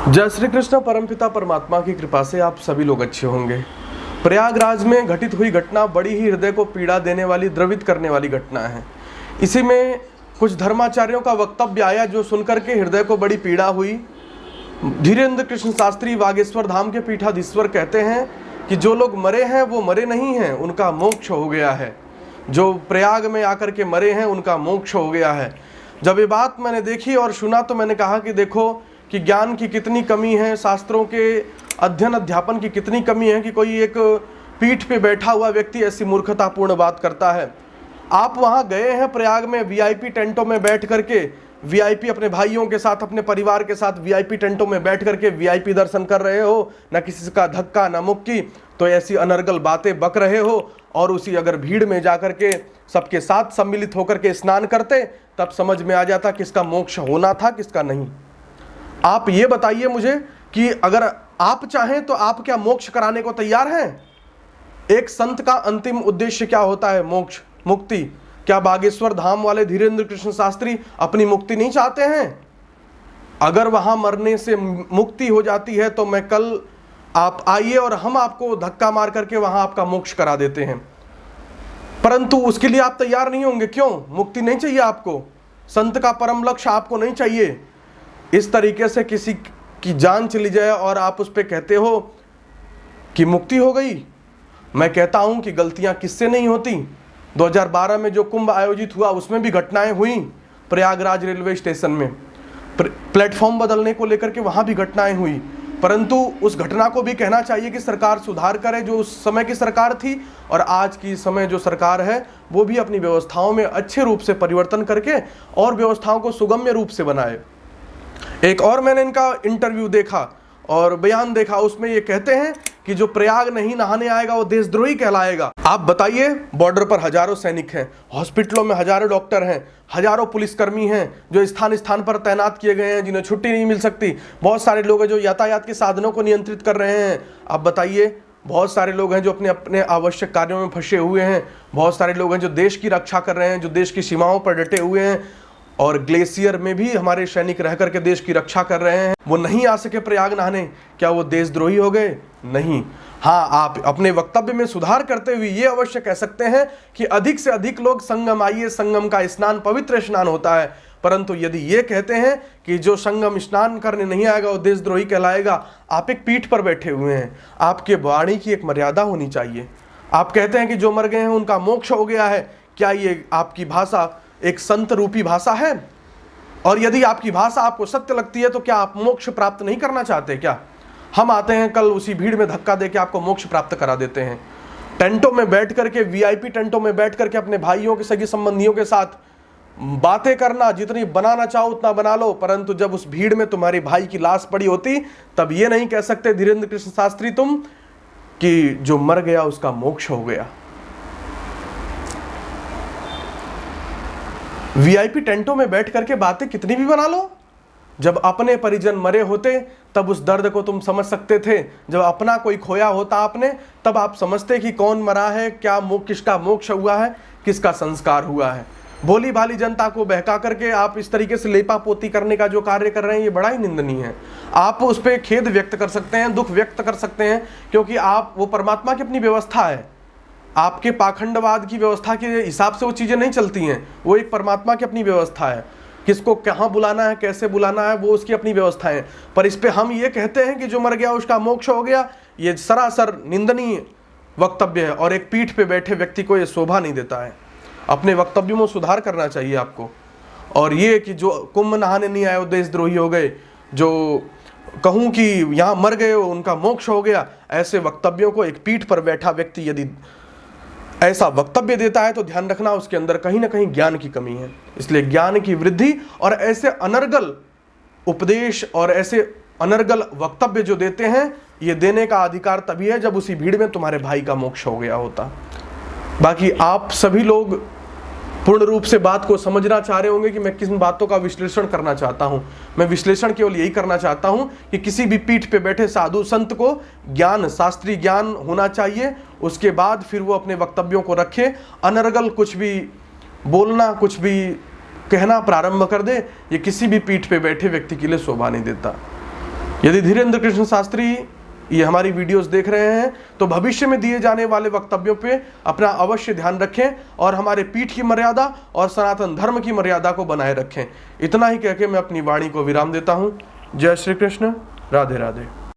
जय श्री कृष्ण। परमपिता परमात्मा की कृपा से आप सभी लोग अच्छे होंगे। प्रयागराज में घटित हुई घटना बड़ी ही हृदय को पीड़ा देने वाली, द्रवित करने वाली घटना है। इसी में कुछ धर्माचार्यों का वक्तव्य आया जो सुनकर के हृदय को बड़ी पीड़ा हुई। धीरेन्द्र कृष्ण शास्त्री बागेश्वर धाम के पीठाधीश्वर कहते हैं कि जो लोग मरे हैं वो मरे नहीं हैं, उनका मोक्ष हो गया है। जो प्रयाग में आकर के मरे हैं उनका मोक्ष हो गया है। जब ये बात मैंने देखी और सुना तो मैंने कहा कि देखो कि ज्ञान की कितनी कमी है, शास्त्रों के अध्ययन अध्यापन की कितनी कमी है कि कोई एक पीठ पे बैठा हुआ व्यक्ति ऐसी मूर्खतापूर्ण बात करता है। आप वहाँ गए हैं प्रयाग में वीआईपी टेंटों में बैठ करके, वीआईपी अपने भाइयों के साथ, अपने परिवार के साथ वीआईपी टेंटों में बैठ करके वीआईपी दर्शन कर रहे हो, न किसी का धक्का न मुक्की, तो ऐसी अनर्गल बातें बक रहे हो। और उसी अगर भीड़ में जाकर के सबके साथ सम्मिलित होकर के स्नान करते तब समझ में आ जाता किसका मोक्ष होना था किसका नहीं। आप ये बताइए मुझे कि अगर आप चाहें तो आप क्या मोक्ष कराने को तैयार हैं? एक संत का अंतिम उद्देश्य क्या होता है? मोक्ष, मुक्ति। क्या बागेश्वर धाम वाले धीरेन्द्र कृष्ण शास्त्री अपनी मुक्ति नहीं चाहते हैं? अगर वहां मरने से मुक्ति हो जाती है तो मैं कल आप आइए और हम आपको धक्का मार करके वहां आपका मोक्ष करा देते हैं। परंतु उसके लिए आप तैयार नहीं होंगे। क्यों? मुक्ति नहीं चाहिए आपको, संत का परम लक्ष्य आपको नहीं चाहिए। इस तरीके से किसी की जान चली जाए और आप उस पर कहते हो कि मुक्ति हो गई। मैं कहता हूं कि गलतियां किससे नहीं होती। 2012 में जो कुंभ आयोजित हुआ उसमें भी घटनाएं हुई। प्रयागराज रेलवे स्टेशन में प्लेटफॉर्म बदलने को लेकर के वहां भी घटनाएं हुई। परंतु उस घटना को भी कहना चाहिए कि सरकार सुधार करे। जो उस समय की सरकार थी और आज की समय जो सरकार है वो भी अपनी व्यवस्थाओं में अच्छे रूप से परिवर्तन करके और व्यवस्थाओं को सुगम्य रूप से बनाए। एक और मैंने इनका इंटरव्यू देखा और बयान देखा, उसमें ये कहते हैं कि जो प्रयाग नहीं नहाने आएगा वो देशद्रोही कहलाएगा। आप बताइए, बॉर्डर पर हजारों सैनिक हैं, हॉस्पिटलों में हजारों डॉक्टर हैं, हजारों पुलिसकर्मी हैं जो स्थान स्थान पर तैनात किए गए हैं, जिन्हें छुट्टी नहीं मिल सकती। बहुत सारे लोग हैं जो यातायात के साधनों को नियंत्रित कर रहे हैं। आप बताइए, बहुत सारे लोग हैं जो अपने अपने आवश्यक कार्यों में फंसे हुए हैं। बहुत सारे लोग हैं जो देश की रक्षा कर रहे हैं, जो देश की सीमाओं पर डटे हुए हैं। और ग्लेशियर में भी हमारे सैनिक रह करके देश की रक्षा कर रहे हैं। वो नहीं आ सके प्रयाग नहाने, क्या वो देशद्रोही हो गए? नहीं। हाँ, आप अपने वक्तव्य में सुधार करते हुए ये अवश्य कह सकते हैं कि अधिक से अधिक लोग संगम आइए, संगम का स्नान पवित्र स्नान होता है। परंतु यदि ये कहते हैं कि जो संगम स्नान करने नहीं आएगा वो देशद्रोही कहलाएगा, आप एक पीठ पर बैठे हुए हैं। आपके वाणी की एक मर्यादा होनी चाहिए। आप कहते हैं कि जो मर गए हैं उनका मोक्ष हो गया है। क्या ये आपकी भाषा एक संत रूपी भाषा है? और यदि आपकी भाषा आपको सत्य लगती है तो क्या आप मोक्ष प्राप्त नहीं करना चाहते? क्या हम आते हैं कल उसी भीड़ में धक्का देके आपको मोक्ष प्राप्त करा देते हैं? टेंटों में बैठ करके, वीआईपी टेंटों में बैठ करके अपने भाइयों के, सगी संबंधियों के साथ बातें करना, जितनी बनाना चाहो उतना बना लो, परंतु जब उस भीड़ में तुम्हारी भाई की लाश पड़ी होती तब ये नहीं कह सकते धीरेन्द्र कृष्ण शास्त्री तुम कि जो मर गया उसका मोक्ष हो गया। वीआईपी टेंटों में बैठ करके बातें कितनी भी बना लो। जब अपने परिजन मरे होते तब उस दर्द को तुम समझ सकते थे। जब अपना कोई खोया होता आपने तब आप समझते कि कौन मरा है, क्या किसका मोक्ष हुआ है, किसका संस्कार हुआ है। भोली भाली जनता को बहका करके आप इस तरीके से लेपा पोती करने का जो कार्य कर रहे हैं ये बड़ा ही निंदनीय है। आप उस पर खेद व्यक्त कर सकते हैं, दुख व्यक्त कर सकते हैं, क्योंकि आप, वो परमात्मा की अपनी व्यवस्था है। आपके पाखंडवाद की व्यवस्था के हिसाब से वो चीज़ें नहीं चलती हैं। वो एक परमात्मा की अपनी व्यवस्था है। किसको कहाँ बुलाना है, कैसे बुलाना है, वो उसकी अपनी व्यवस्था है। पर इस पे हम ये कहते हैं कि जो मर गया उसका मोक्ष हो गया, ये सरासर निंदनीय वक्तव्य है और एक पीठ पे बैठे व्यक्ति को ये शोभा नहीं देता है। अपने वक्तव्यों में सुधार करना चाहिए आपको। और ये कि जो कुंभ नहाने नहीं आए वो देशद्रोही हो गए, जो कहूँ कि यहाँ मर गए उनका मोक्ष हो गया, ऐसे वक्तव्यों को एक पीठ पर बैठा व्यक्ति यदि ऐसा वक्तव्य देता है तो ध्यान रखना उसके अंदर कहीं ना कहीं ज्ञान की कमी है। इसलिए ज्ञान की वृद्धि और ऐसे अनर्गल उपदेश और ऐसे अनर्गल वक्तव्य जो देते हैं, ये देने का अधिकार तभी है जब उसी भीड़ में तुम्हारे भाई का मोक्ष हो गया होता। बाकी आप सभी लोग पूर्ण रूप से बात को समझना चाह रहे होंगे कि मैं किन बातों का विश्लेषण करना चाहता हूं। मैं विश्लेषण केवल यही करना चाहता हूं कि किसी भी पीठ पे बैठे साधु संत को ज्ञान, शास्त्रीय ज्ञान होना चाहिए। उसके बाद फिर वो अपने वक्तव्यों को रखे। अनर्गल कुछ भी बोलना, कुछ भी कहना प्रारंभ कर दे, ये किसी भी पीठ पे बैठे व्यक्ति के लिए शोभा नहीं देता। यदि धीरेन्द्र कृष्ण शास्त्री ये हमारी वीडियोस देख रहे हैं तो भविष्य में दिए जाने वाले वक्तव्यों पे अपना अवश्य ध्यान रखें और हमारे पीठ की मर्यादा और सनातन धर्म की मर्यादा को बनाए रखें। इतना ही कहकर मैं अपनी वाणी को विराम देता हूँ। जय श्री कृष्ण, राधे राधे।